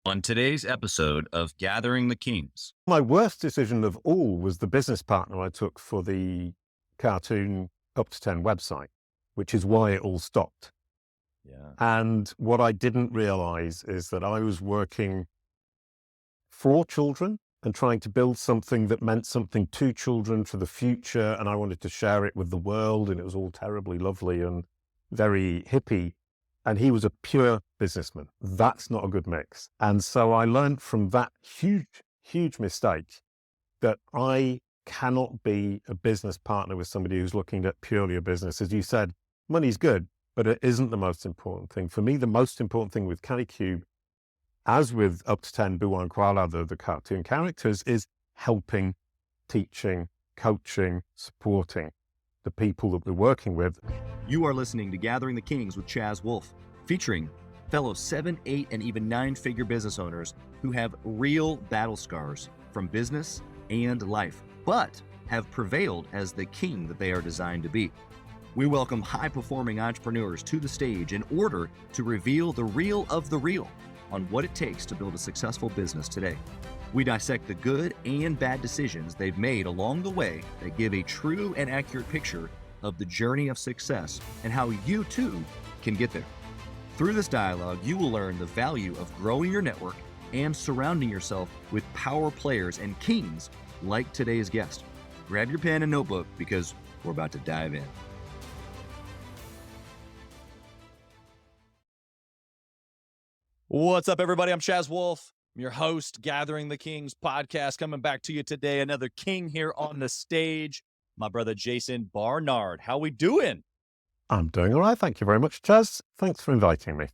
On today's episode of Gathering the Kings. My worst decision of all was the business partner I took for the cartoon Up to 10 website, which is why it all stopped. Yeah. And what I didn't realize is that I was working for children and trying to build something that meant something to children for the future. And I wanted to share it with the world. And it was all terribly lovely and very hippie. And he was a pure businessman. That's not a good mix. And so I learned from that huge mistake that I cannot be a business partner with somebody who's looking at purely a business. As you said, money's good, but it isn't the most important thing. For me, the most important thing with Kalicube, as with Up to 10 Boo and Koala, the cartoon characters, is helping, teaching, coaching, supporting the people that we're working with. You are listening to Gathering the Kings with Chaz Wolfe, featuring fellow 7, 8, and even 9-figure business owners who have real battle scars from business and life, but have prevailed as the king that they are designed to be. We welcome high-performing entrepreneurs to the stage in order to reveal the real of the real on what it takes to build a successful business today. We dissect the good and bad decisions they've made along the way that give a true and accurate picture of the journey of success and how you too can get there. Through this dialogue, you will learn the value of growing your network and surrounding yourself with power players and kings like today's guest. Grab your pen and notebook because we're about to dive in. What's up, everybody? I'm Chaz Wolfe. I'm your host, Gathering the Kings podcast, coming back to you today. Another king here on the stage, my brother Jason Barnard. How we doing? I'm doing all right. Thank you very much, Chaz. Thanks for inviting me.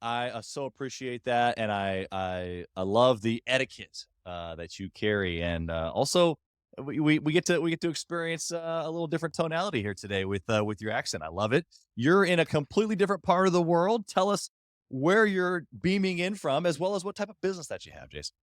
I so appreciate that, and I love the etiquette that you carry, and also we get to experience a little different tonality here today with your accent. I love it. You're in a completely different part of the world. Tell us where you're beaming in from, as well as what type of business that you have, Jason.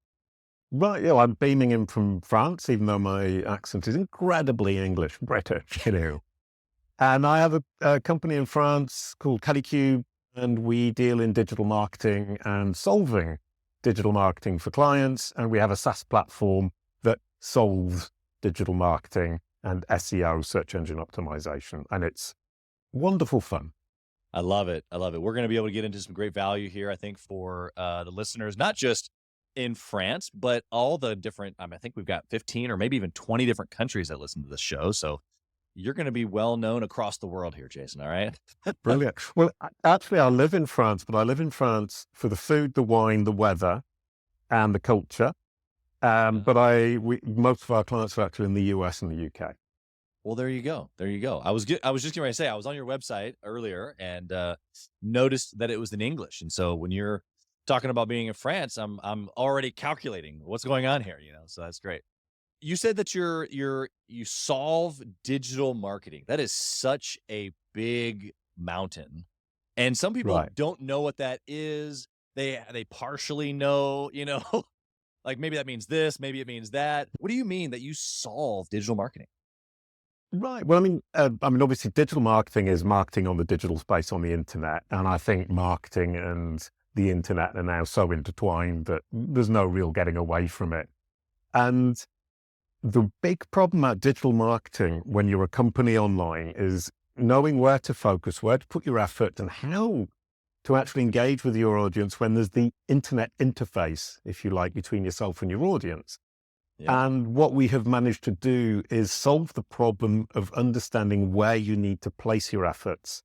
Right, yeah, I'm beaming in from France, even though my accent is incredibly English, British, And I have a company in France called Kalicube, and we deal in digital marketing and solving digital marketing for clients. And we have a SaaS platform that solves digital marketing and SEO, search engine optimization. And it's wonderful fun. I love it. I love it. We're going to be able to get into some great value here, I think, for the listeners, not just in France, but all the different, I think we've got 15 or maybe even 20 different countries that listen to this show. So you're going to be well known across the world here, Jason. All right. Brilliant. Well, actually, I live in France, but I live in France for the food, the wine, the weather, and the culture. But most of our clients are actually in the US and the UK. Well, there you go. There you go. I was just getting ready to say, I was on your website earlier and noticed that it was in English. And so when you're talking about being in France, I'm already calculating what's going on here, so that's great. You said that you solve digital marketing. That is such a big mountain. And some people don't know what that is. They partially know, like maybe that means this, maybe it means that. What do you mean that you solve digital marketing? Right. Well, obviously digital marketing is marketing on the digital space on the internet. And I think marketing and the internet are now so intertwined that there's no real getting away from it. And the big problem at digital marketing when you're a company online is knowing where to focus, where to put your effort, and how to actually engage with your audience when there's the internet interface, if you like, between yourself and your audience. Yeah. And what we have managed to do is solve the problem of understanding where you need to place your efforts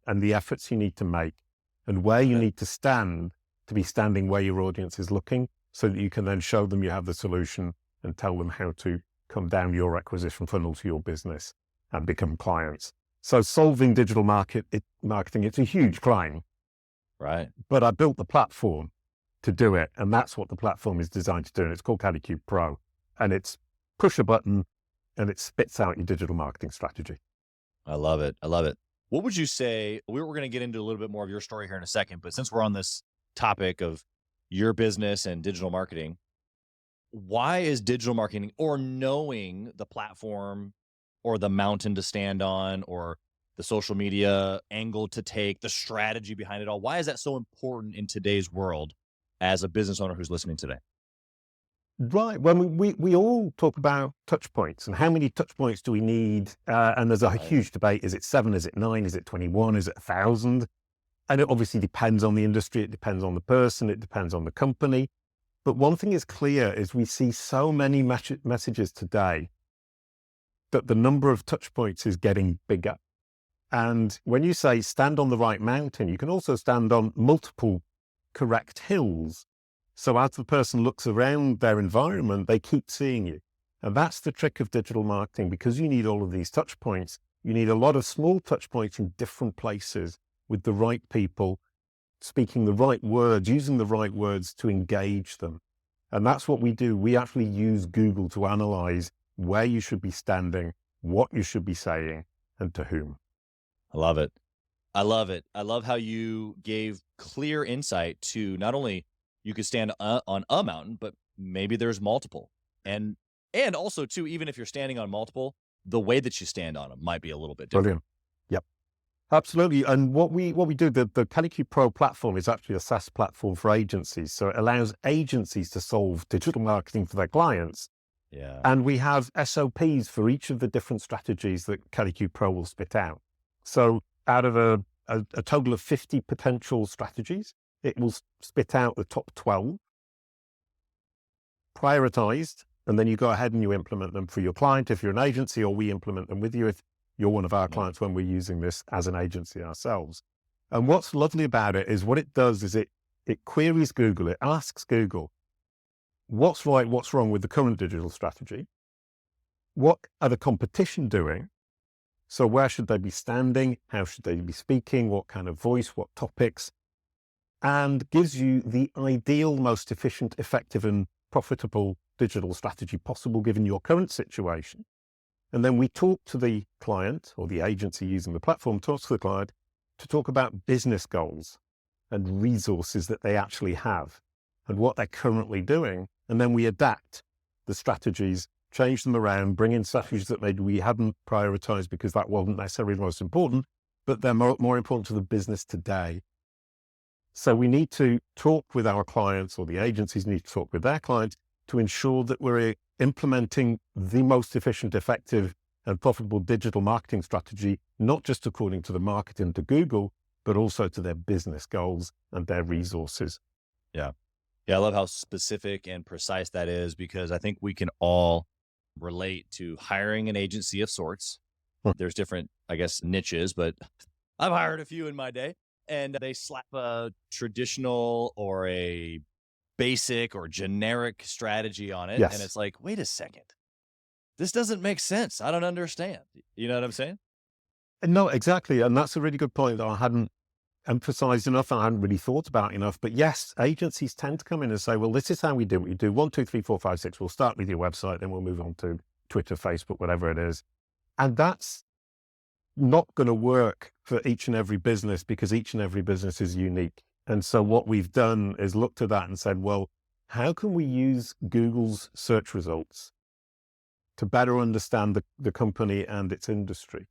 and the efforts you need to make and where you need to stand to be standing where your audience is looking so that you can then show them you have the solution and tell them how to come down your acquisition funnel to your business and become clients. So solving digital marketing, it's a huge climb. Right. But I built the platform to do it. And that's what the platform is designed to do. And it's called Kalicube Pro. And it's push a button and it spits out your digital marketing strategy. I love it. I love it. What would you say? We're going to get into a little bit more of your story here in a second, but since we're on this topic of your business and digital marketing, why is digital marketing, or knowing the platform or the mountain to stand on or the social media angle to take, the strategy behind it all, why is that so important in today's world as a business owner who's listening today? Right. Well, we all talk about touch points and how many touch points do we need? And there's a huge debate. Is it 7? Is it 9? Is it 21? Is it 1,000? And it obviously depends on the industry. It depends on the person. It depends on the company. But one thing is clear is we see so many messages today that the number of touch points is getting bigger. And when you say stand on the right mountain, you can also stand on multiple correct hills. So as the person looks around their environment, they keep seeing you. And that's the trick of digital marketing. Because you need all of these touch points, you need a lot of small touch points in different places with the right people, speaking the right words, using the right words to engage them. And that's what we do. We actually use Google to analyze where you should be standing, what you should be saying, and to whom. I love it. I love it. I love how you gave clear insight to not only you could stand on a mountain, but maybe there's multiple. And also too, even if you're standing on multiple, the way that you stand on them might be a little bit different. Brilliant. Yep. Absolutely. And what we do, the Kalicube Pro platform is actually a SaaS platform for agencies. So it allows agencies to solve digital marketing for their clients. Yeah. And we have SOPs for each of the different strategies that Kalicube Pro will spit out. So out of a total of 50 potential strategies, it will spit out the top 12, prioritized, and then you go ahead and you implement them for your client if you're an agency, or we implement them with you if you're one of our clients when we're using this as an agency ourselves. And what's lovely about it is what it does is it queries Google, it asks Google, what's right, what's wrong with the current digital strategy? What are the competition doing? So where should they be standing? How should they be speaking? What kind of voice? What topics? And gives you the ideal, most efficient, effective, and profitable digital strategy possible given your current situation. And then we talk to the client, or the agency using the platform talks to the client to talk about business goals and resources that they actually have and what they're currently doing. And then we adapt the strategies, change them around, bring in strategies that maybe we hadn't prioritized because that wasn't necessarily the most important, but they're more important to the business today. So we need to talk with our clients, or the agencies need to talk with their clients to ensure that we're implementing the most efficient, effective, and profitable digital marketing strategy, not just according to the market and to Google, but also to their business goals and their resources. Yeah. Yeah. I love how specific and precise that is, because I think we can all relate to hiring an agency of sorts. There's different, I guess, niches, but I've hired a few in my day. And they slap a traditional or a basic or generic strategy on it. Yes. And it's like, wait a second, this doesn't make sense. I don't understand. You know what I'm saying? No, exactly. And that's a really good point that I hadn't emphasized enough and I hadn't really thought about enough. But yes, agencies tend to come in and say, well, this is how we do what you do. 1, 2, 3, 4, 5, 6. We'll start with your website, then we'll move on to Twitter, Facebook, whatever it is. And that's not going to work for each and every business, because each and every business is unique. And so what we've done is looked at that and said, well, how can we use Google's search results to better understand the company and its industry?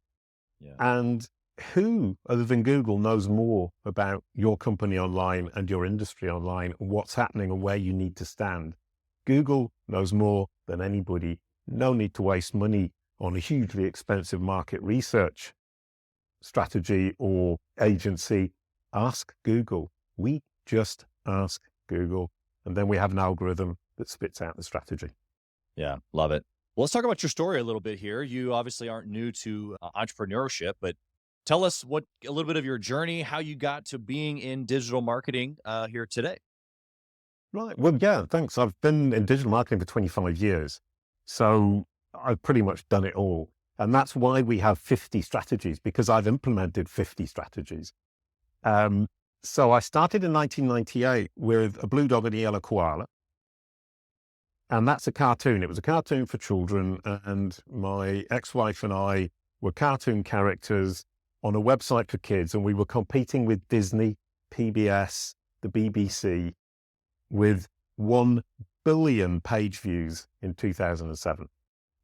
Yeah. And who other than Google knows more about your company online and your industry online, what's happening and where you need to stand? Google knows more than anybody. No need to waste money on a hugely expensive market research strategy or agency. Ask Google. We just ask Google, and then we have an algorithm that spits out the strategy. Yeah, love it. Well, let's talk about your story a little bit here. You obviously aren't new to entrepreneurship, but tell us a little bit of your journey, how you got to being in digital marketing here today. Right. Well, yeah, thanks. I've been in digital marketing for 25 years. So I've pretty much done it all. And that's why we have 50 strategies, because I've implemented 50 strategies. So I started in 1998 with a Bluedog and a yellow koala. And that's a cartoon. It was a cartoon for children. And my ex-wife and I were cartoon characters on a website for kids. And we were competing with Disney, PBS, the BBC, with 1 billion page views in 2007.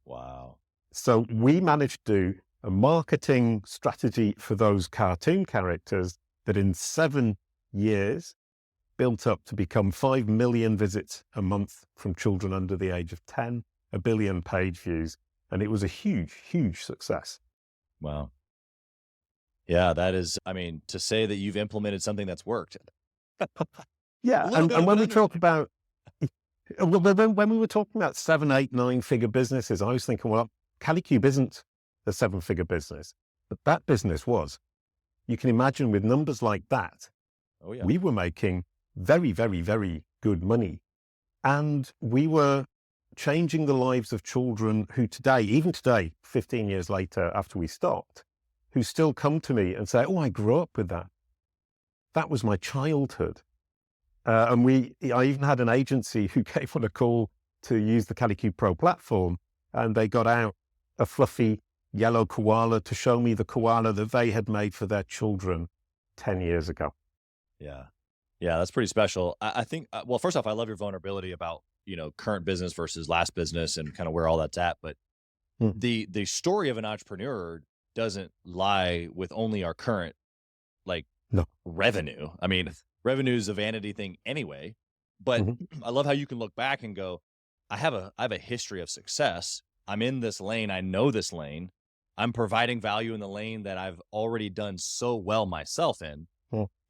Wow. So we managed to do a marketing strategy for those cartoon characters that in 7 years built up to become 5 million visits a month from children under the age of 10, 1 billion page views. And it was a huge, huge success. Wow. Yeah, that is, I mean, to say that you've implemented something that's worked. Yeah. And when we talk about, when we were talking about 7, 8, 9-figure businesses, I was thinking, well, Kalicube isn't a 7-figure business, but that business was. You can imagine with numbers like that, Oh yeah, we were making very, very, very good money. And we were changing the lives of children who today, even today, 15 years later after we stopped, who still come to me and say, oh, I grew up with that. That was my childhood. And I even had an agency who gave on a call to use the Kalicube Pro platform, and they got out a fluffy yellow koala to show me the koala that they had made for their children 10 years ago. Yeah. Yeah, that's pretty special. I think, well, first off, I love your vulnerability about, current business versus last business and kind of where all that's at. But the story of an entrepreneur doesn't lie with only our current, revenue. I mean, revenue is a vanity thing anyway, but I love how you can look back and go, I have a history of success. I'm in this lane. I know this lane. I'm providing value in the lane that I've already done so well myself in.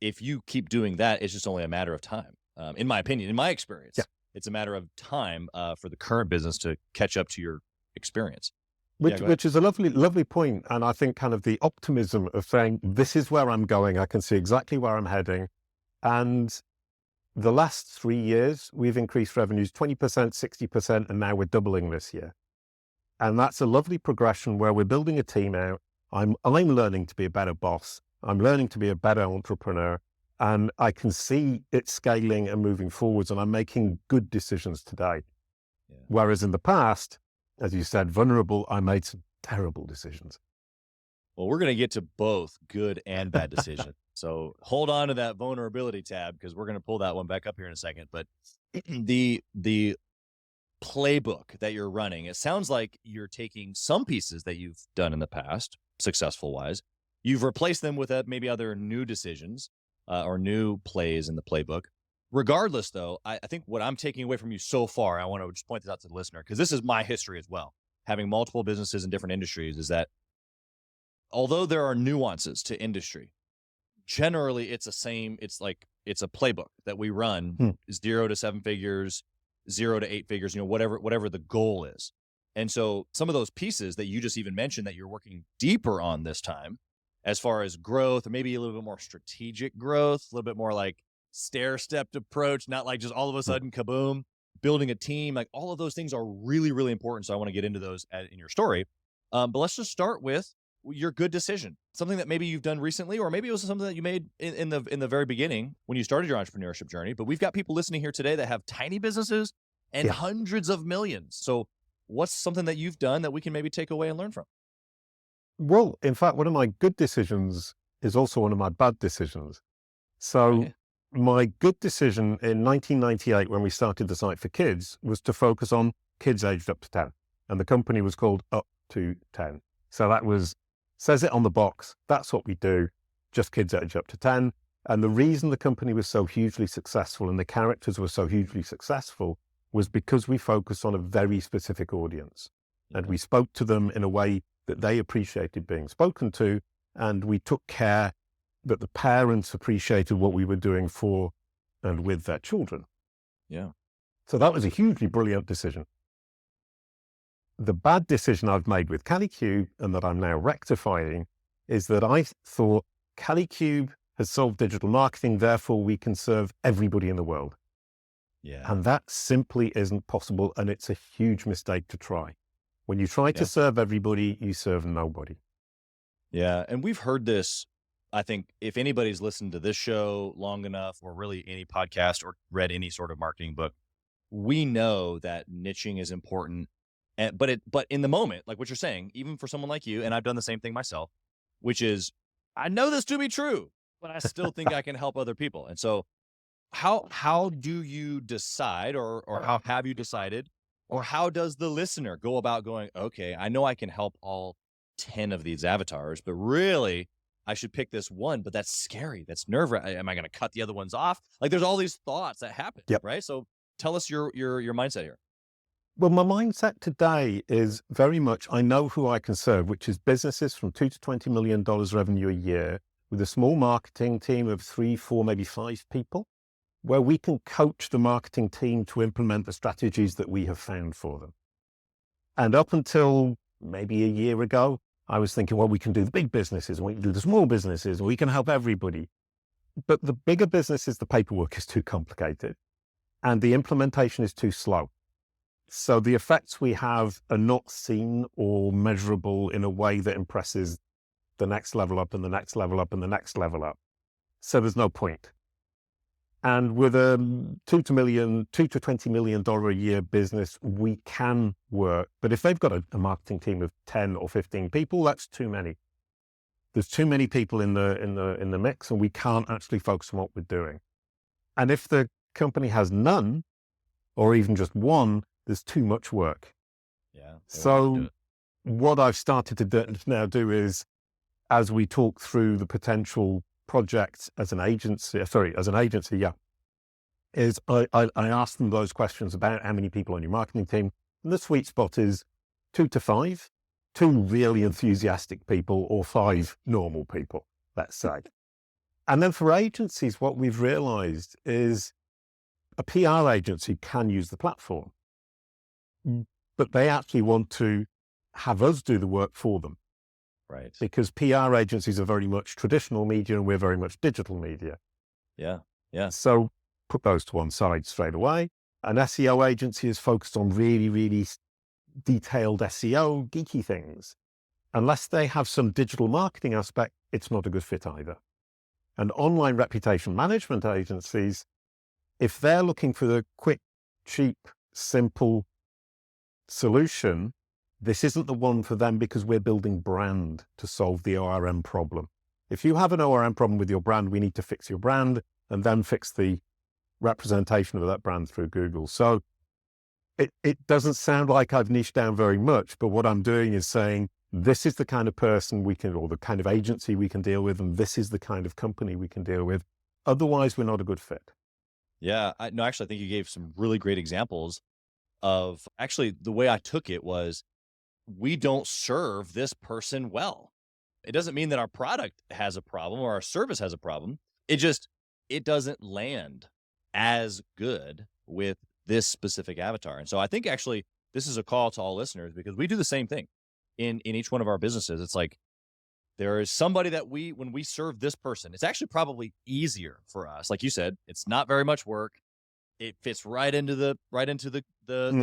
If you keep doing that, it's just only a matter of time. In my opinion, in my experience, it's a matter of time for the current business to catch up to your experience. Which is a lovely, lovely point. And I think kind of the optimism of saying, this is where I'm going. I can see exactly where I'm heading. And the last 3 years, we've increased revenues 20%, 60%, and now we're doubling this year. And that's a lovely progression where we're building a team out. I'm learning to be a better boss. I'm learning to be a better entrepreneur, and I can see it scaling and moving forwards, and I'm making good decisions today. Yeah. Whereas in the past, as you said, vulnerable, I made some terrible decisions. Well, we're going to get to both good and bad decisions. So hold on to that vulnerability tab, because we're going to pull that one back up here in a second. But the playbook that you're running, it sounds like you're taking some pieces that you've done in the past, successful wise. You've replaced them with maybe other new decisions or new plays in the playbook. Regardless, though, I think what I'm taking away from you so far, I want to just point this out to the listener, because this is my history as well. Having multiple businesses in different industries, is that although there are nuances to industry, generally it's the same. It's a playbook that we run, 0 to 7 figures, 0 to 8 figures, whatever the goal is. And so some of those pieces that you just even mentioned that you're working deeper on this time, as far as growth, or maybe a little bit more strategic growth, a little bit more like stair-stepped approach, not like just all of a sudden, kaboom, building a team, like all of those things are really, really important. So I want to get into those in your story. But let's just start with your good decision, something that maybe you've done recently, or maybe it was something that you made in the very beginning when you started your entrepreneurship journey. But we've got people listening here today that have tiny businesses and hundreds of millions. So what's something that you've done that we can maybe take away and learn from? Well, in fact, one of my good decisions is also one of my bad decisions. So my good decision in 1998, when we started the site for kids, was to focus on kids aged up to 10. And the company was called Up to 10. So that says it on the box. That's what we do. Just kids aged up to 10. And the reason the company was so hugely successful and the characters were so hugely successful was because we focused on a very specific audience. And we spoke to them in a way that they appreciated being spoken to, and we took care that the parents appreciated what we were doing for and with their children. Yeah. So that was a hugely brilliant decision. The bad decision I've made with Kalicube, and that I'm now rectifying, is that I thought Kalicube has solved digital marketing, therefore we can serve everybody in the world. Yeah. And that simply isn't possible, and it's a huge mistake to try. When you try to serve everybody, you serve nobody. Yeah. And we've heard this, I think, if anybody's listened to this show long enough, or really any podcast or read any sort of marketing book, we know that niching is important. But in the moment, like what you're saying, even for someone like you, and I've done the same thing myself, which is, I know this to be true, but I still think I can help other people. And so how do you decide, or how have you decided, or how does the listener go about going, okay, I know I can help all 10 of these avatars, but really I should pick this one, but that's scary. That's nerve-wracking. Am I going to cut the other ones off? Like there's all these thoughts that happen, Yep. right? So tell us your mindset here. Well, my mindset today is very much, I know who I can serve, which is businesses from $2 to $20 million revenue a year with a small marketing team of 3, 4, maybe 5 people, where we can coach the marketing team to implement the strategies that we have found for them. And up until maybe a year ago, I was thinking, well, we can do the big businesses, and we can do the small businesses, and we can help everybody. But the bigger businesses, the paperwork is too complicated and the implementation is too slow. So the effects we have are not seen or measurable in a way that impresses the next level up and the next level up and the next level up. So there's no point. And with a $2 to $20 million a year business, we can work. But if they've got a marketing team of 10 or 15 people, that's too many. There's too many people in the mix, and we can't actually focus on what we're doing. And if the company has none, or even just one, there's too much work. Yeah. So what I've started to now do is, as we talk through the potential projects as an agency, is I ask them those questions about how many people on your marketing team. And the sweet spot is 2 to 5, 2 really enthusiastic people or 5 normal people, let's say. And then for agencies, what we've realized is a PR agency can use the platform, but they actually want to have us do the work for them. Right. Because PR agencies are very much traditional media and we're very much digital media. Yeah. Yeah. So put those to one side straight away. An SEO agency is focused on really, really detailed SEO, geeky things. Unless they have some digital marketing aspect, it's not a good fit either. And online reputation management agencies, if they're looking for the quick, cheap, simple solution, this isn't the one for them because we're building brand to solve the ORM problem. If you have an ORM problem with your brand, we need to fix your brand and then fix the representation of that brand through Google. So it doesn't sound like I've niched down very much, but what I'm doing is saying, this is the kind of person we can, or the kind of agency we can deal with, and this is the kind of company we can deal with. Otherwise, we're not a good fit. Yeah. Actually, I think you gave some really great examples of actually the way I took it was, we don't serve this person well. It doesn't mean that our product has a problem or our service has a problem. It doesn't land as good with this specific avatar. And so I think actually this is a call to all listeners, because we do the same thing in each one of our businesses. It's like, there is somebody that when we serve this person, it's actually probably easier for us. Like you said, it's not very much work. It fits right into the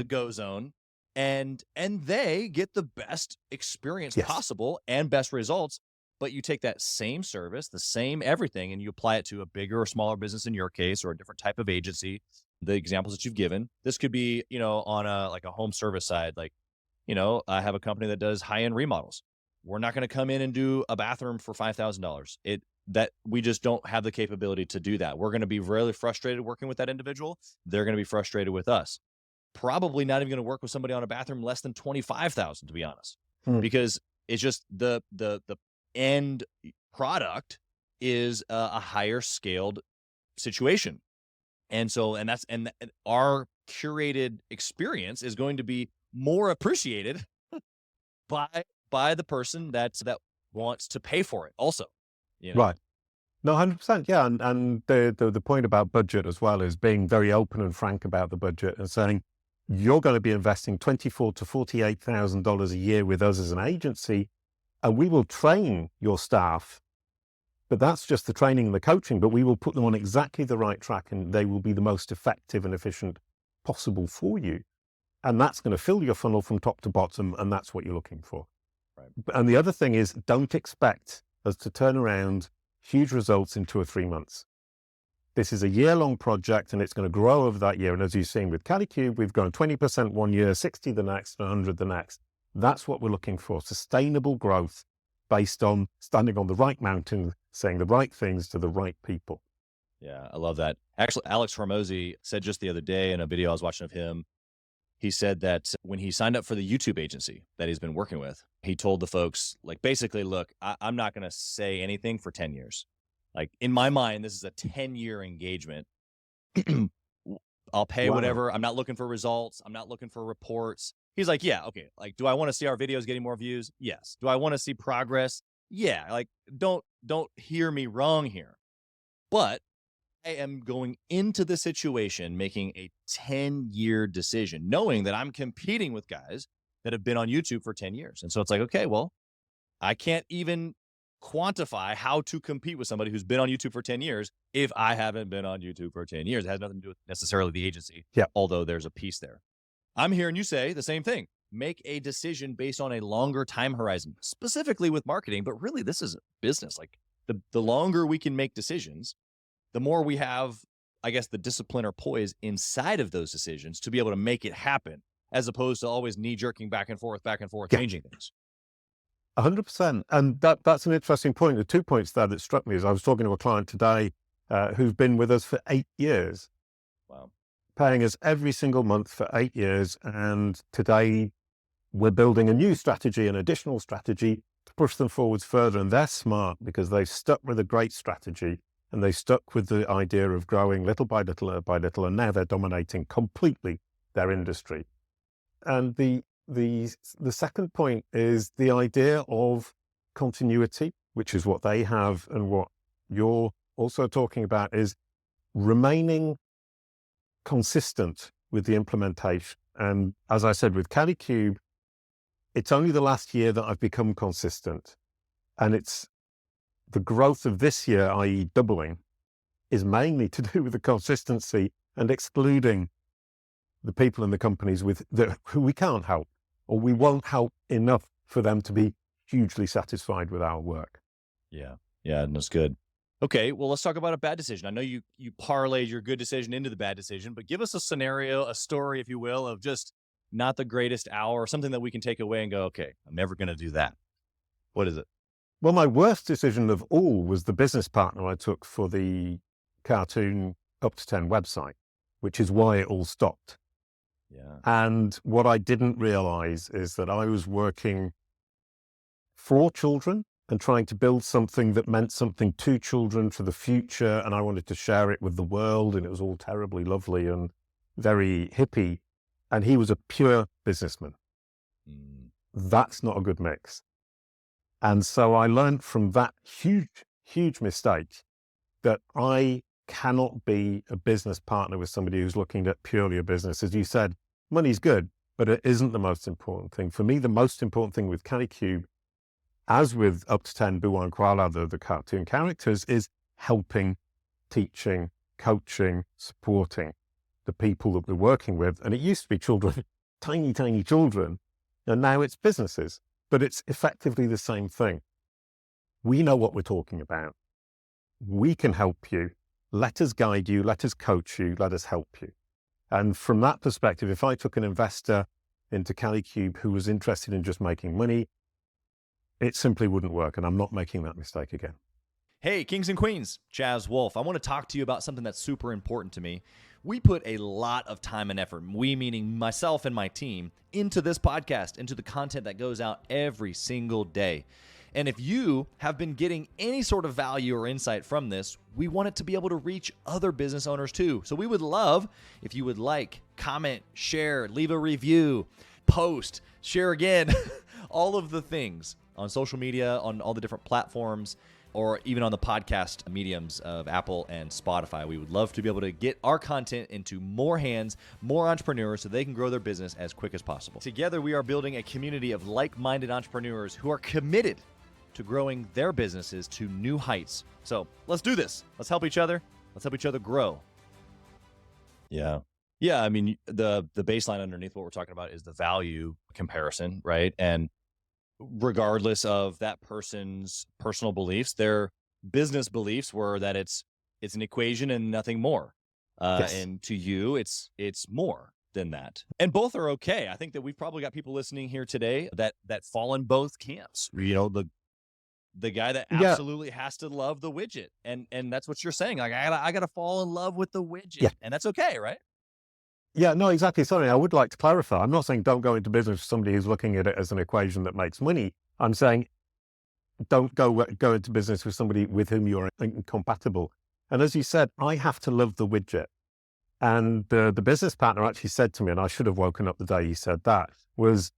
go zone. And they get the best experience possible and best results. But you take that same service, the same everything, and you apply it to a bigger or smaller business in your case, or a different type of agency. The examples that you've given, this could be, on a home service side. Like, I have a company that does high-end remodels. We're not going to come in and do a bathroom for $5,000. That we just don't have the capability to do that. We're going to be really frustrated working with that individual. They're going to be frustrated with us. Probably not even going to work with somebody on a bathroom less than $25,000, to be honest, because it's just the end product is a higher scaled situation. And so, and our curated experience is going to be more appreciated by the person that wants to pay for it also. Right. No, 100%. Yeah. And the point about budget as well is being very open and frank about the budget and saying, you're going to be investing $24,000 to $48,000 a year with us as an agency, and we will train your staff. But that's just the training and the coaching, but we will put them on exactly the right track, and they will be the most effective and efficient possible for you. And that's going to fill your funnel from top to bottom, and that's what you're looking for. Right. And the other thing is, don't expect us to turn around huge results in 2 or 3 months. This is a year-long project, and it's going to grow over that year. And as you've seen with Kalicube, we've grown 20% one year, 60 the next, 100 the next. That's what we're looking for, sustainable growth based on standing on the right mountain, saying the right things to the right people. Yeah, I love that. Actually, Alex Hormozy said just the other day in a video I was watching of him, He said that when he signed up for the YouTube agency that he's been working with, he told the folks, like, basically, look, I'm not going to say anything for 10 years. Like, in my mind, this is a 10-year engagement. I'll pay whatever. I'm not looking for results. I'm not looking for reports. He's like, yeah, okay. Like, do I want to see our videos getting more views? Yes. Do I want to see progress? Yeah. Like, don't hear me wrong here. But I am going into the situation making a 10-year decision, knowing that I'm competing with guys that have been on YouTube for 10 years. And so it's like, okay, well, I can't even quantify how to compete with somebody who's been on YouTube for 10 years if I haven't been on YouTube for 10 years. It has nothing to do with necessarily the agency, although there's a piece there. I'm hearing you say the same thing. Make a decision based on a longer time horizon, specifically with marketing, but really this is business. Like the longer we can make decisions, the more we have, I guess, the discipline or poise inside of those decisions to be able to make it happen, as opposed to always knee-jerking back and forth, changing things. 100%. And that's an interesting point. The 2 points there that struck me is I was talking to a client today who's been with us for 8 years. Wow. Paying us every single month for 8 years. And today we're building a new strategy, an additional strategy to push them forwards further. And they're smart because they stuck with a great strategy and they stuck with the idea of growing little by little, and now they're dominating completely their industry. And the second point is the idea of continuity, which is what they have and what you're also talking about, is remaining consistent with the implementation. And as I said, with Kalicube, it's only the last year that I've become consistent. And it's the growth of this year, i.e. doubling, is mainly to do with the consistency and excluding the people in the companies who we can't help, or we won't help enough for them to be hugely satisfied with our work. Yeah, that's good. Okay, well, let's talk about a bad decision. I know you parlayed your good decision into the bad decision, but give us a scenario, a story, if you will, of just not the greatest hour, or something that we can take away and go, okay, I'm never going to do that. What is it? Well, my worst decision of all was the business partner I took for the cartoon Up to 10 website, which is why it all stopped. Yeah. And what I didn't realize is that I was working for children and trying to build something that meant something to children for the future. And I wanted to share it with the world. And it was all terribly lovely and very hippie. And he was a pure businessman. That's not a good mix. And so I learned from that huge mistake that I cannot be a business partner with somebody who's looking at purely a business. As you said, money's good, but it isn't the most important thing. For me, the most important thing with Kalicube, as with Up to 10 Boo and Koala, the cartoon characters, is helping, teaching, coaching, supporting the people that we're working with. And it used to be children, tiny children, and now it's businesses. But it's effectively the same thing. We know what we're talking about. We can help you. Let us guide you. Let us coach you. Let us help you. And from that perspective, if I took an investor into Kalicube who was interested in just making money, it simply wouldn't work. And I'm not making that mistake again. Hey, Kings and Queens, Chaz Wolf. I want to talk to you about something that's super important to me. We put a lot of time and effort, we meaning myself and my team, into this podcast, into the content that goes out every single day. And if you have been getting any sort of value or insight from this, we want it to be able to reach other business owners too. So we would love if you would like, comment, share, leave a review, post, share again, all of the things on social media, on all the different platforms, or even on the podcast mediums of Apple and Spotify. We would love to be able to get our content into more hands, more entrepreneurs, so they can grow their business as quick as possible. Together, we are building a community of like-minded entrepreneurs who are committed to growing their businesses to new heights. So let's do this. Let's help each other. Let's help each other grow. Yeah. I mean, the baseline underneath what we're talking about is the value comparison, right? And regardless of that person's personal beliefs, their business beliefs were that it's an equation and nothing more. Yes. And to you, it's more than that. And both are okay. I think that we've probably got people listening here today that fall in both camps. You know, the guy that absolutely has to love the widget, and that's what you're saying. Like I gotta fall in love with the widget, and that's okay, right? Yeah, no, exactly. Sorry, I would like to clarify. I'm not saying don't go into business with somebody who's looking at it as an equation that makes money. I'm saying don't go into business with somebody with whom you're incompatible. And as you said, I have to love the widget. And the business partner actually said to me, and I should have woken up the day he said that, was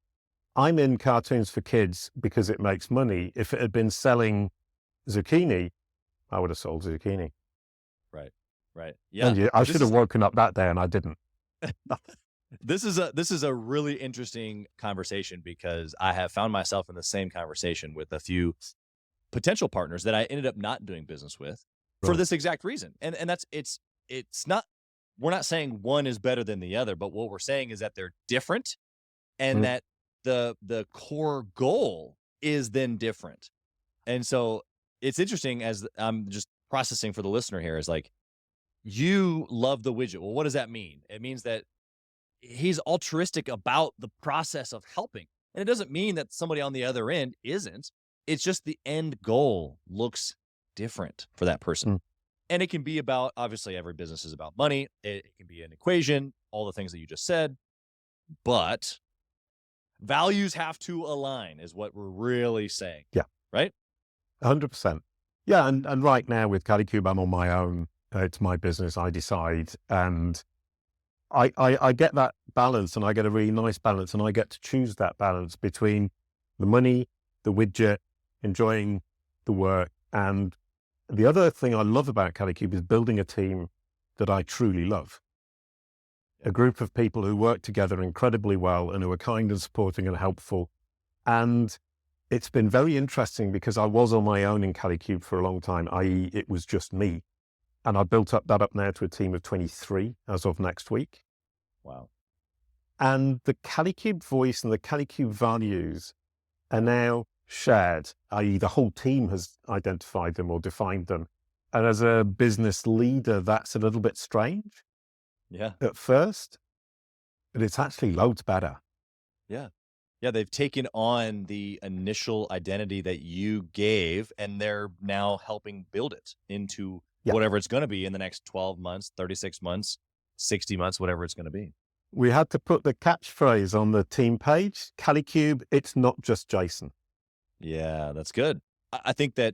I'm in cartoons for kids because it makes money. If it had been selling zucchini, I would have sold zucchini. Right. Yeah. And I should have woken up that day and I didn't. This is a really interesting conversation because I have found myself in the same conversation with a few potential partners that I ended up not doing business with for this exact reason. And that's it's not, we're not saying one is better than the other, but what we're saying is that they're different and that the core goal is then different. And so it's interesting, as I'm just processing for the listener here, is like, you love the widget. Well, what does that mean? It means that he's altruistic about the process of helping. And it doesn't mean that somebody on the other end isn't. It's just the end goal looks different for that person. And it can be about, obviously, every business is about money. It can be an equation, all the things that you just said. But values have to align is what we're really saying. Yeah. Right? 100%. Yeah. And right now with Kalicube, I'm on my own. It's my business. I decide. And I get that balance, and I get a really nice balance, and I get to choose that balance between the money, the widget, enjoying the work. And the other thing I love about Kalicube is building a team that I truly love. A group of people who work together incredibly well and who are kind and supporting and helpful. And it's been very interesting because I was on my own in Kalicube for a long time, i.e. it was just me. And I built that up now to a team of 23 as of next week. Wow. And the Kalicube voice and the Kalicube values are now shared, i.e. the whole team has identified them or defined them. And as a business leader, that's a little bit strange. Yeah. At first, but it's actually loads better. Yeah. Yeah. They've taken on the initial identity that you gave, and they're now helping build it into whatever it's going to be in the next 12 months, 36 months, 60 months, whatever it's going to be. We had to put the catchphrase on the team page, Kalicube, it's not just Jason. Yeah, that's good. I think that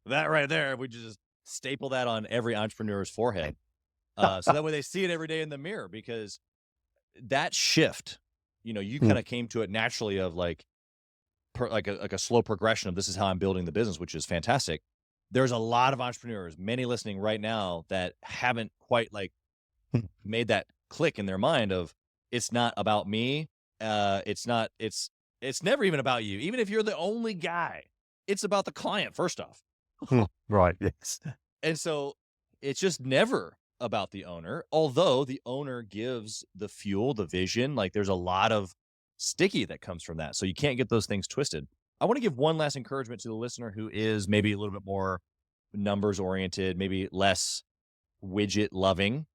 that right there, we just staple that on every entrepreneur's forehead. So that way they see it every day in the mirror, because that shift, you kind of came to it naturally of like a slow progression of this is how I'm building the business, which is fantastic. There's a lot of entrepreneurs, many listening right now, that haven't quite made that click in their mind of it's not about me. It's never even about you. Even if you're the only guy, it's about the client first off. Right. Yes. And so it's just never about the owner, although the owner gives the fuel, the vision. Like there's a lot of sticky that comes from that. So you can't get those things twisted. I want to give one last encouragement to the listener who is maybe a little bit more numbers oriented, maybe less widget loving,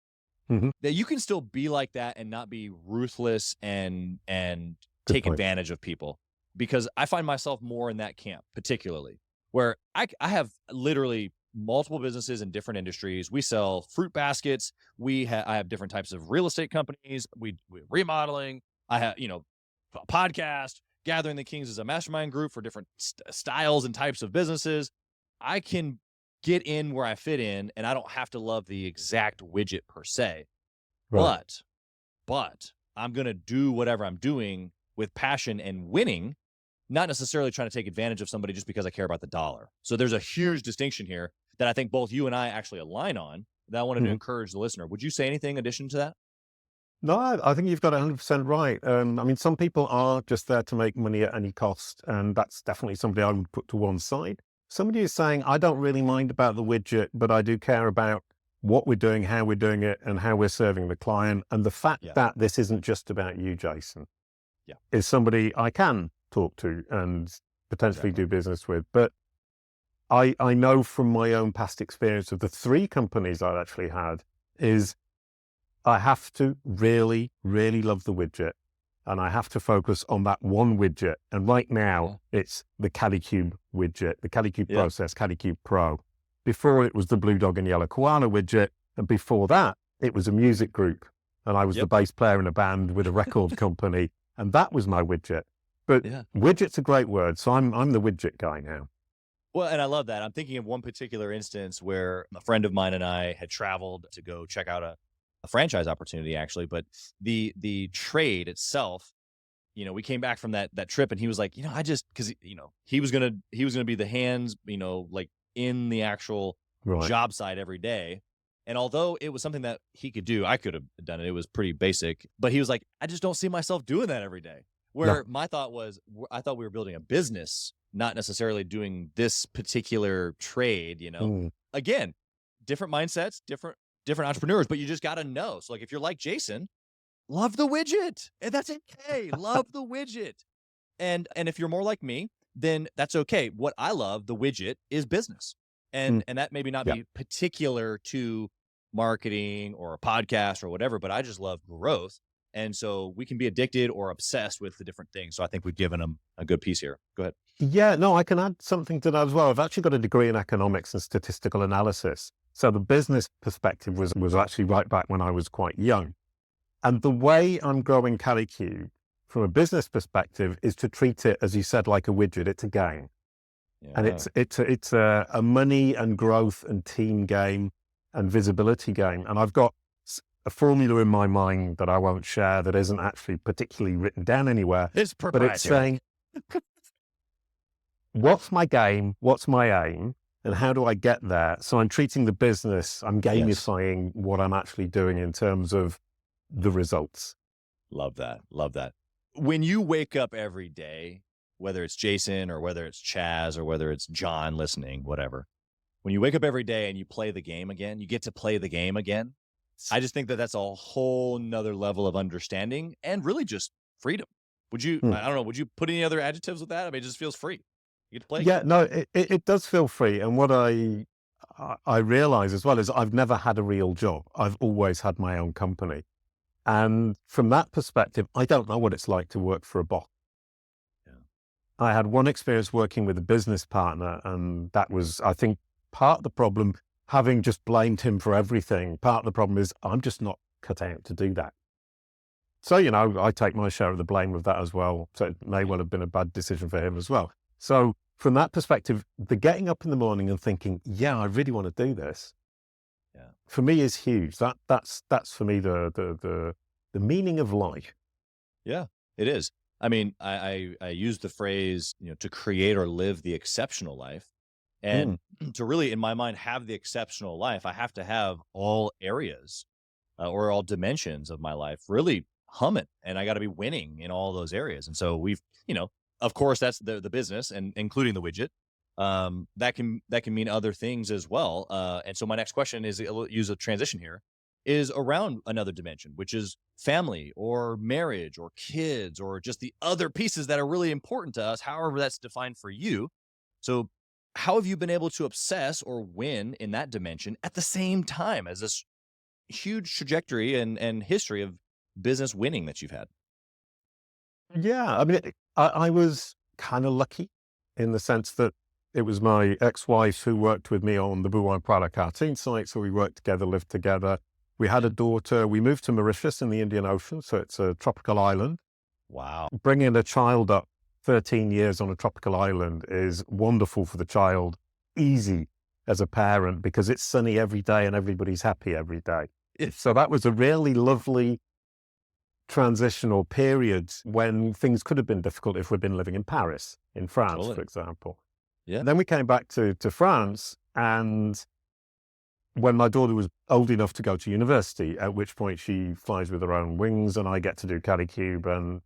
that you can still be like that and not be ruthless and take advantage of people. Because I find myself more in that camp, particularly where I have literally multiple businesses in different industries. We sell fruit baskets. I have different types of real estate companies. We're remodeling. I have, a podcast. Gathering the Kings is a mastermind group for different styles and types of businesses. I can get in where I fit in, and I don't have to love the exact widget per se. Right. But I'm going to do whatever I'm doing with passion and winning, not necessarily trying to take advantage of somebody just because I care about the dollar. So there's a huge distinction here that I think both you and I actually align on that I wanted to encourage the listener. Would you say anything in addition to that? No, I think you've got it 100% right. I mean, some people are just there to make money at any cost, and that's definitely somebody I would put to one side. Somebody is saying, I don't really mind about the widget, but I do care about what we're doing, how we're doing it, and how we're serving the client. And the fact that this isn't just about you, Jason, is somebody I can talk to and potentially do business with. But I know from my own past experience of the 3 companies I've actually had is I have to really, really love the widget, and I have to focus on that one widget. And right now it's the Kalicube widget, the Kalicube Process, Kalicube Pro. Before it was the Bluedog and Yellow Koala widget. And before that, it was a music group. and I was the bass player in a band with a record company, and that was my widget. But widget's a great word, so I'm the widget guy now. Well, and I love that. I'm thinking of one particular instance where a friend of mine and I had traveled to go check out a franchise opportunity, actually. But the trade itself, we came back from that trip, and he was like, because he was gonna be the hands, like in the actual job site every day. And although it was something that he could do, I could have done it. It was pretty basic, but he was like, I just don't see myself doing that every day. Where my thought was, I thought we were building a business, not necessarily doing this particular trade, Again, different mindsets, different entrepreneurs, but you just got to know. So like, if you're like Jason, love the widget, and that's okay. Love the widget. And if you're more like me, then that's okay. What I love, the widget, is business. And that maybe not be particular to marketing or a podcast or whatever, but I just love growth. And so we can be addicted or obsessed with the different things. So I think we've given them a good piece here. Go ahead. Yeah, no, I can add something to that as well. I've actually got a degree in economics and statistical analysis. So the business perspective was actually right back when I was quite young. And the way I'm growing Kalicube from a business perspective is to treat it, as you said, like a widget. It's a game. Yeah. And it's a money and growth and team game and visibility game. And I've got a formula in my mind that I won't share that isn't actually particularly written down anywhere. It's proprietary. But it's saying, what's my game? What's my aim? And how do I get there? So I'm treating the business, I'm gamifying what I'm actually doing in terms of the results. Love that. Love that. When you wake up every day, whether it's Jason or whether it's Chaz or whether it's John listening, whatever, when you wake up every day and you play the game again, you get to play the game again. I just think that that's a whole nother level of understanding and really just freedom. Would you, I don't know, would you put any other adjectives with that? I mean, it just feels free. You get to play. Yeah, no, it does feel free. And what I realize as well is I've never had a real job. I've always had my own company. And from that perspective, I don't know what it's like to work for a boss. Yeah. I had one experience working with a business partner, and that was, I think, part of the problem, having just blamed him for everything. Part of the problem is I'm just not cut out to do that. So, I take my share of the blame of that as well. So it may well have been a bad decision for him as well. So from that perspective, the getting up in the morning and thinking, yeah, I really want to do this, for me is huge. That's for me the meaning of life. Yeah, it is. I mean, I use the phrase, to create or live the exceptional life. And to really, in my mind, have the exceptional life, I have to have all areas or all dimensions of my life really humming, and I got to be winning in all those areas. And so we've, of course, that's the business, and including the widget. That can mean other things as well. And so my next question is, I'll use a transition here, is around another dimension, which is family or marriage or kids or just the other pieces that are really important to us, however that's defined for you. So how have you been able to obsess or win in that dimension at the same time as this huge trajectory and history of business winning that you've had? Yeah, I mean, I was kind of lucky in the sense that it was my ex-wife who worked with me on the Blue Prada cartoon site. So we worked together, lived together. We had a daughter. We moved to Mauritius in the Indian Ocean. So it's a tropical island. Wow. Bringing a child up 13 years on a tropical island is wonderful for the child, easy as a parent because it's sunny every day and everybody's happy every day. So that was a really lovely transitional period when things could have been difficult if we'd been living in Paris, in France, for example. Yeah. And then we came back to France, and when my daughter was old enough to go to university, at which point she flies with her own wings and I get to do Kalicube. And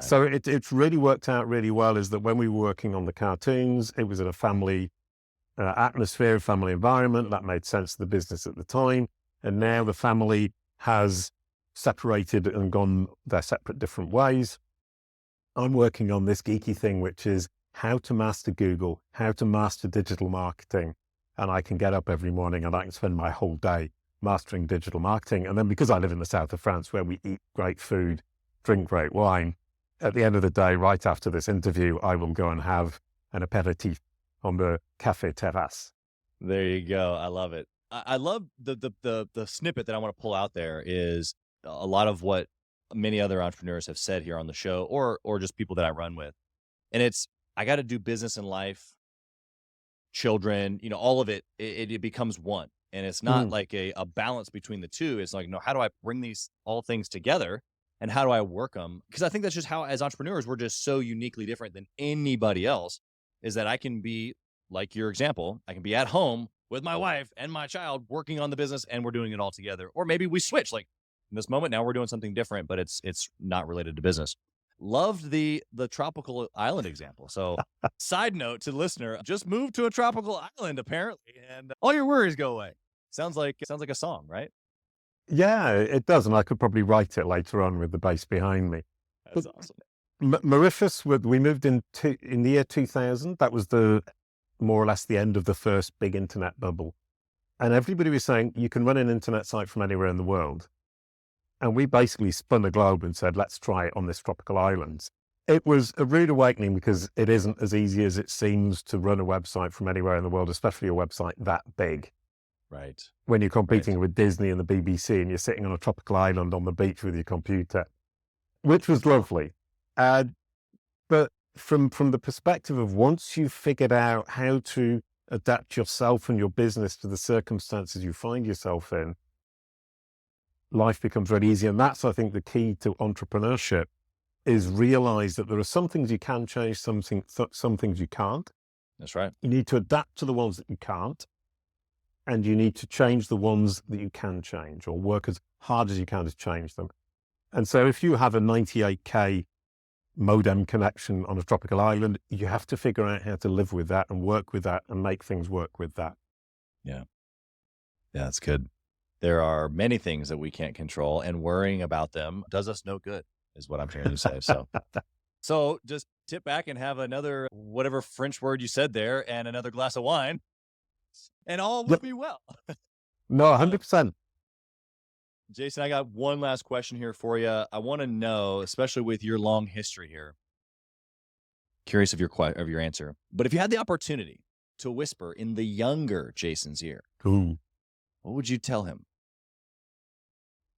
so it's really worked out really well, is that when we were working on the cartoons, it was in a family atmosphere, family environment. That made sense to the business at the time. And now the family has separated and gone their separate different ways. I'm working on this geeky thing, which is how to master Google, how to master digital marketing. And I can get up every morning and I can spend my whole day mastering digital marketing. And then because I live in the south of France where we eat great food, drink great wine, at the end of the day, right after this interview, I will go and have an aperitif on the Café Terrasse. There you go. I love it. I love the snippet that I want to pull out there is a lot of what many other entrepreneurs have said here on the show, or just people that I run with. And it's, I got to do business and life, children, all of it becomes one. And it's not like a balance between the two. It's like, no, how do I bring these all things together and how do I work them? Because I think that's just how, as entrepreneurs, we're just so uniquely different than anybody else, is that I can be like your example. I can be at home with my wife and my child working on the business and we're doing it all together. Or maybe we switch, like in this moment, now we're doing something different, but it's not related to business. Loved the tropical island example. So side note to the listener, just move to a tropical island apparently, and all your worries go away. Sounds like a song, right? Yeah, it does. And I could probably write it later on with the bass behind me. That's awesome. Mauritius, we moved in the year 2000. That was more or less the end of the first big internet bubble. And everybody was saying, you can run an internet site from anywhere in the world. And we basically spun the globe and said, let's try it on this tropical island. It was a rude awakening because it isn't as easy as it seems to run a website from anywhere in the world, especially a website that big. Right. When you're competing with Disney and the BBC and you're sitting on a tropical island on the beach with your computer, which was lovely. But from the perspective of once you've figured out how to adapt yourself and your business to the circumstances you find yourself in, life becomes really easy. And that's, I think, the key to entrepreneurship, is realize that there are some things you can change, some things you can't. That's right. You need to adapt to the ones that you can't, and you need to change the ones that you can change, or work as hard as you can to change them. And so if you have a 98K modem connection on a tropical island, you have to figure out how to live with that and work with that and make things work with that. Yeah. Yeah, that's good. There are many things that we can't control, and worrying about them does us no good, is what I'm hearing you say. So just tip back and have another, whatever French word you said there, and another glass of wine, and all will be well. No, 100%. Jason, I got one last question here for you. I want to know, especially with your long history here, curious of your answer, but if you had the opportunity to whisper in the younger Jason's ear, Ooh. what would you tell him?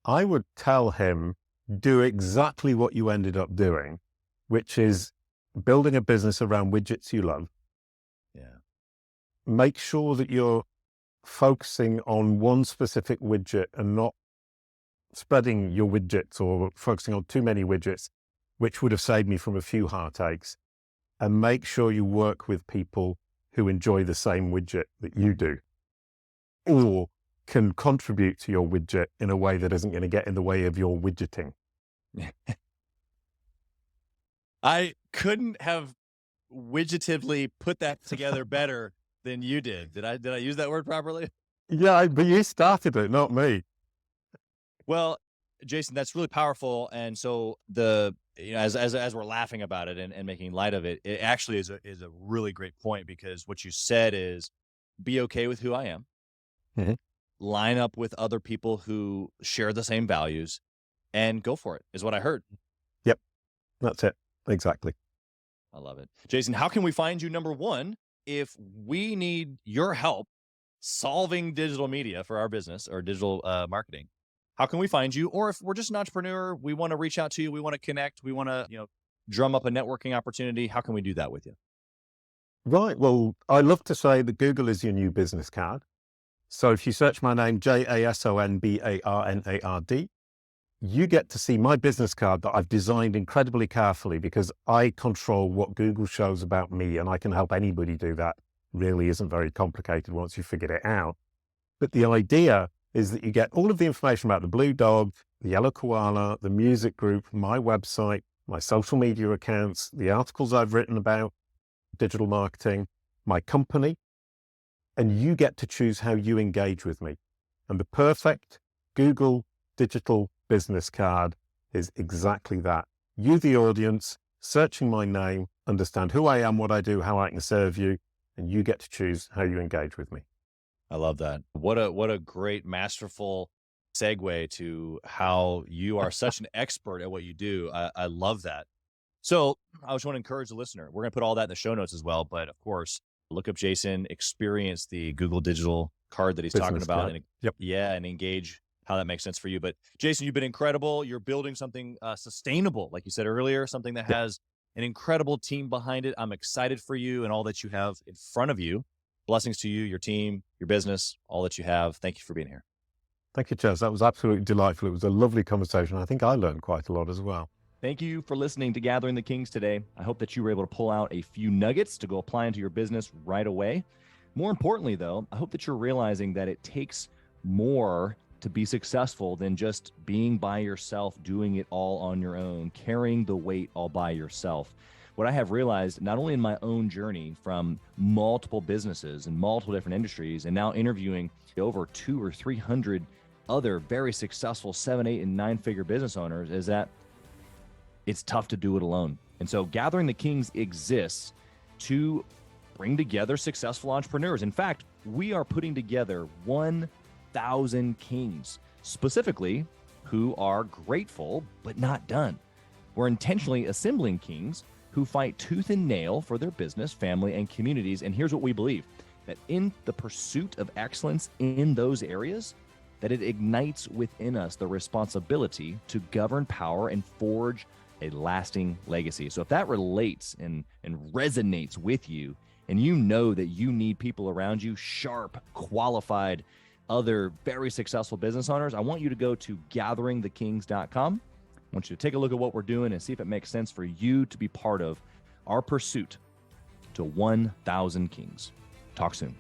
I would tell him, do exactly what you ended up doing, which is building a business around widgets you love. Yeah. Make sure that you're focusing on one specific widget and not spreading your widgets or focusing on too many widgets, which would have saved me from a few heartaches. And make sure you work with people who enjoy the same widget that you do, or can contribute to your widget in a way that isn't going to get in the way of your widgeting. I couldn't have widgetively put that together better than you did. Did I use that word properly? Yeah, but you started it, not me. Well, Jason, that's really powerful. And so as we're laughing about it and making light of it, it actually is a really great point, because what you said is be okay with who I am. Mm-hmm. Line up with other people who share the same values, and go for it, is what I heard. Yep. That's it. Exactly. I love it. Jason, how can we find you, number one, if we need your help solving digital media for our business or digital marketing? How can we find you? Or if we're just an entrepreneur, we want to reach out to you, we want to connect, we want to, drum up a networking opportunity, how can we do that with you? Right. Well, I love to say that Google is your new business card. So if you search my name, JASONBARNARD, you get to see my business card that I've designed incredibly carefully, because I control what Google shows about me, and I can help anybody do that. Really isn't very complicated once you figured it out. But the idea is that you get all of the information about the Bluedog, the Yellow Koala, the music group, my website, my social media accounts, the articles I've written about digital marketing, my company, and you get to choose how you engage with me. And the perfect Google digital business card is exactly that. You, the audience, searching my name, understand who I am, what I do, how I can serve you, and you get to choose how you engage with me. I love that. What a great, masterful segue to how you are such an expert at what you do. I love that. So I just want to encourage the listener. We're going to put all that in the show notes as well. But of course, look up Jason, experience the Google digital card that he's talking about, and engage how that makes sense for you. But Jason, you've been incredible. You're building something sustainable, like you said earlier, something that has an incredible team behind it. I'm excited for you and all that you have in front of you. Blessings to you, your team, your business, all that you have. Thank you for being here. Thank you, Chaz. That was absolutely delightful. It was a lovely conversation. I think I learned quite a lot as well. Thank you for listening to Gathering the Kings today. I hope that you were able to pull out a few nuggets to go apply into your business right away. More importantly, though, I hope that you're realizing that it takes more to be successful than just being by yourself, doing it all on your own, carrying the weight all by yourself. What I have realized, not only in my own journey from multiple businesses and multiple different industries, and now interviewing over 200 or 300 other very successful 7, 8, and 9-figure business owners, is that it's tough to do it alone. And so Gathering the Kings exists to bring together successful entrepreneurs. In fact, we are putting together 1,000 kings, specifically who are grateful but not done. We're intentionally assembling kings who fight tooth and nail for their business, family, and communities. And here's what we believe, that in the pursuit of excellence in those areas, that it ignites within us the responsibility to govern power and forge a lasting legacy. So if that relates and resonates with you, and you know that you need people around you, sharp, qualified, other very successful business owners, I want you to go to gatheringthekings.com. I want you to take a look at what we're doing and see if it makes sense for you to be part of our pursuit to 1,000 kings. Talk soon.